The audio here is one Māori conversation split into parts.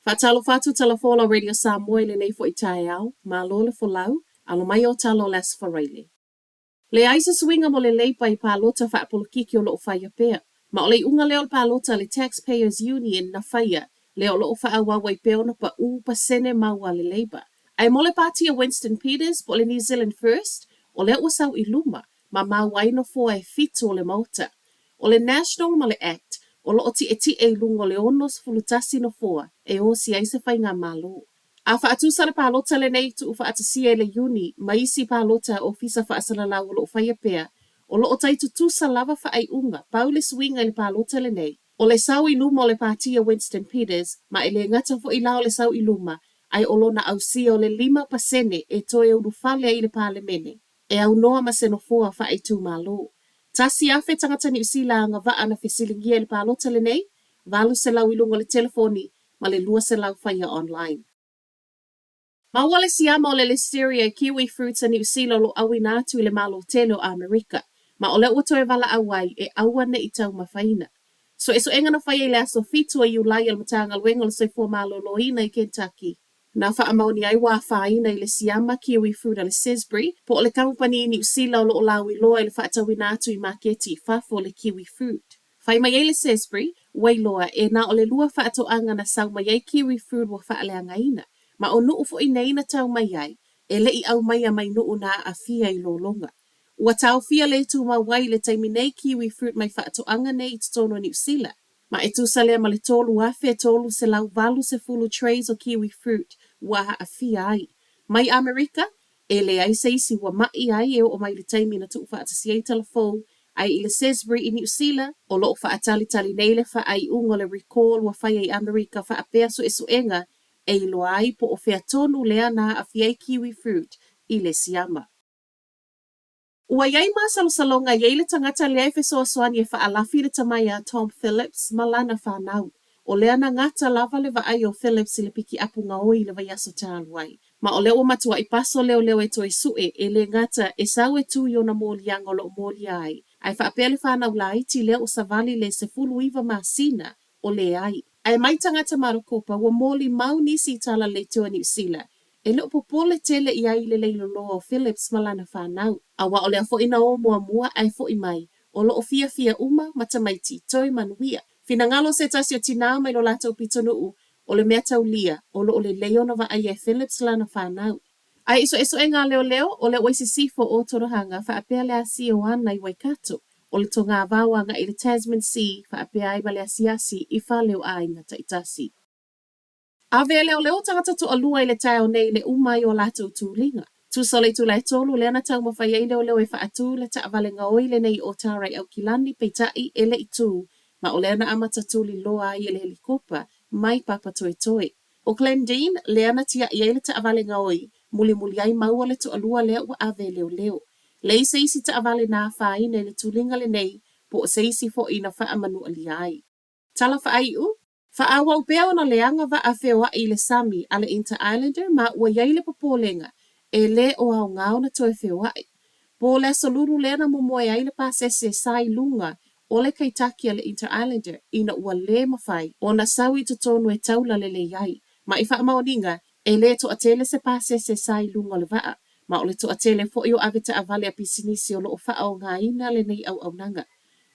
Whaatalo whatu talafola Radio Samoa le nei fo i tae au, ma lo le folau, alo mai o talo les whareile. Le aisa swinga mo le leipa i pālota whaapolo kiki o loo whaia pēr, ma o le unga leo pālota le Taxpayers Union na whaia, leo loo whaawawa i peona pa pa sene maua le leiba. Ai mo le pātia Winston Peters po le New Zealand First, o leo wasau i luma, ma mauaino fo e fito o le mauta. O le National ma le Act, o loo ti e lungo le onos fulutasi no foa, e o si aise whai ngā malo. A whaatusa le pālota le nei tu whaatasia le uni, ma isi pālota o fisa whaasala lau o loo whaia pēr, o loo taitu tusa lava whaai unga, pau le swinga le pālota le nei. O le sau i luma o le pātia Winston Peters, ma e le ngata fo i lao le sau i luma, ai o lona au si o le 5% e toe uru whale i le pālemene, e au noa ma senofoa whaai tu malo. Tasi afe tangata ni usila anga vaa na fesilingia le pālota le nei, valu se lau i lunga le telefoni, ma le lua se lau whaia online. Ma wale siama o le listeria kiwi fruits a New Zealand lo awi nātu i le malo telo a Amerika, ma o le ua toe wala awai e awa ne i tau mawhaina. So e so enga na whaia i le aso fitu a iulai al matanga luenga le soifua malo loina i Kentucky. Na wha amauni ai wā whaina i le siama kiwi fruit a le Salisbury, po o le kampani i New Zealand lo o lawi loa i le whaatawi nātu i maketi i whafo le kiwi fruit. Whai mai e le Salisbury, wailoa e na o le lua whaato anga na sau mai ai kiwi fruit wa whaaleanga ina. Ma o nuu fo i neina tau mai ai, e le i au mai a mai nuu na a fia i lolonga. Ua tau fia le tu ma wai le taimi nei kiwi fruit mai whaato anga nei i tono New Zealand. Ma e tu salea ma le tolu afe tolu se lau valu se fulu trays o kiwi fruit wa a fia ai. Mai Amerika, e le ai seisi wa mai ai e o mai le taimi na tu whaatasi ei telefou, ai i le Salisbury i New Zealand, o loo whaatali tali nei le wha ai ungo le recall wa whai ai Amerika wha a peaso e suenga, e ilo ai po o whea tonu lea na a fiai kiwi fruit i le siama. Ua iai maa salonga iai le tangata lea i fesoa soani e wha alafi le tamai a Tom Phillips malana whanau. O lea na ngata lava le vaai o Phillips i le piki apu nga oi le vai aso tāluai. Ma o leo matua i paso leo e toi sue e le ngata e sau e tu i ona mōlianga o lo mōli ai. Ai wha apele whanau la iti leo o savali le se fulu iwa masina o le ai. Ai mai tangata marokopa wa moli mau nisi tala le tua New Zealand. E leo popole tele i ai le leilo loa o Phillips malana whanau. A wa o lea fo ina o mua ai fo i mai. O lo o fia uma matamaiti toi manuia. Fina ngalo se tasi o tina mai lo lata o pitonuu o le mea tau lia o lo o le leona wa ai e Phillips lana whanau. Ai iso e ngā leo o le oisi sifo o torohanga wha apea lea si o ana i Waikato. O le tonga vawanga i le Tasman Sea wha apea ai bale asiasi i whaleo a inga taitasi. A vea leo tangata to alua i le tau nei le umai o lata o tūlinga. Tu sole tu lai tolu le ana tau mawhai ei leo e wha atu le ta avale ngoi le nei o tārai au kilani peitai e le i tū. Ma o leana amata tuli loa i le helikopa, mai papa toi. O Glendine, leana tia i eile ta avale ngoi, muli ai maua le to alua lea ua ave leo. Lei se isi ta avale nā whaine le tulinga le nei, po o se isi fo ina wha amanu ali ai. Tala wha ai u? Wha awa upea ona leanga wa a whewa i le Sami a le Inter-Islander ma ua iaile popolenga, e le o au ngao na toi whewa i. Po le soluru leana momoe ai le pasese sai lunga, o le Kaitaki a le Inter-Islander ina ua le mawhai o na sawi to tonu e taula le iai. Ma i wha maoninga e le to atele se pase se sai lunga le vaa. Ma o le to atele fo i o aveta avale a pisinisi o lo o wha o ngā ina le nei au nanga.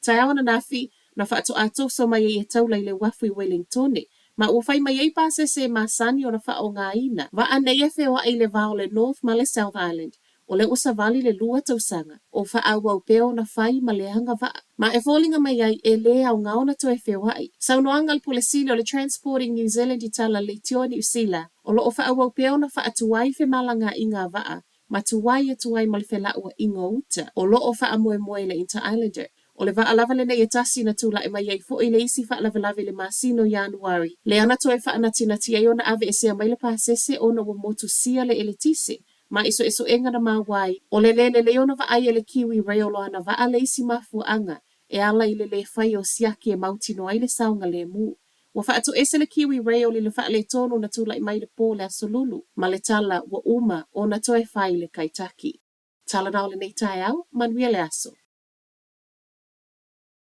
Tai awana nafi na wha ato ato so mai e taula i le wafu i Wellingtone. Ma ua whai mai e pase se masani o na wha o ngā ina. Va a nei e whewa i le vao le North ma le South Island. O le usavali le lua tausanga, o wha au au peo na whai ma le hanga vaa. Ma e fōlinga mai ai e le au ngao na toi whewai. Sau noanga le polesili o le Transporting New Zealand i tala le tio New Zealand, o lo o wha au au peo na wha atuai whe malanga i ngā vaa, ma tuai atuai ma le whela ua ingo uta, o lo o wha amoe le Inter-Islander. O le vaa lava le nei e tasi na tula e mai ei fo i le isi wha lava le masino Januari. Le ana toi wha anatinati e ona ave e sea mai le pasese o na wa motu sia le eletise. Ma iso enga na mawai, o le leona va ai le kiwi rail o ana va a le isi mafu anga, e ala i le whai o siaki e mautino ai le saunga le mu. Wa wha atu ese le kiwi rail i le wha le tono na tula i mai le pō le asolulu, ma le tala wa uma o na toi whai le Kaitaki. Tala nao le nei tai au, manuia le aso.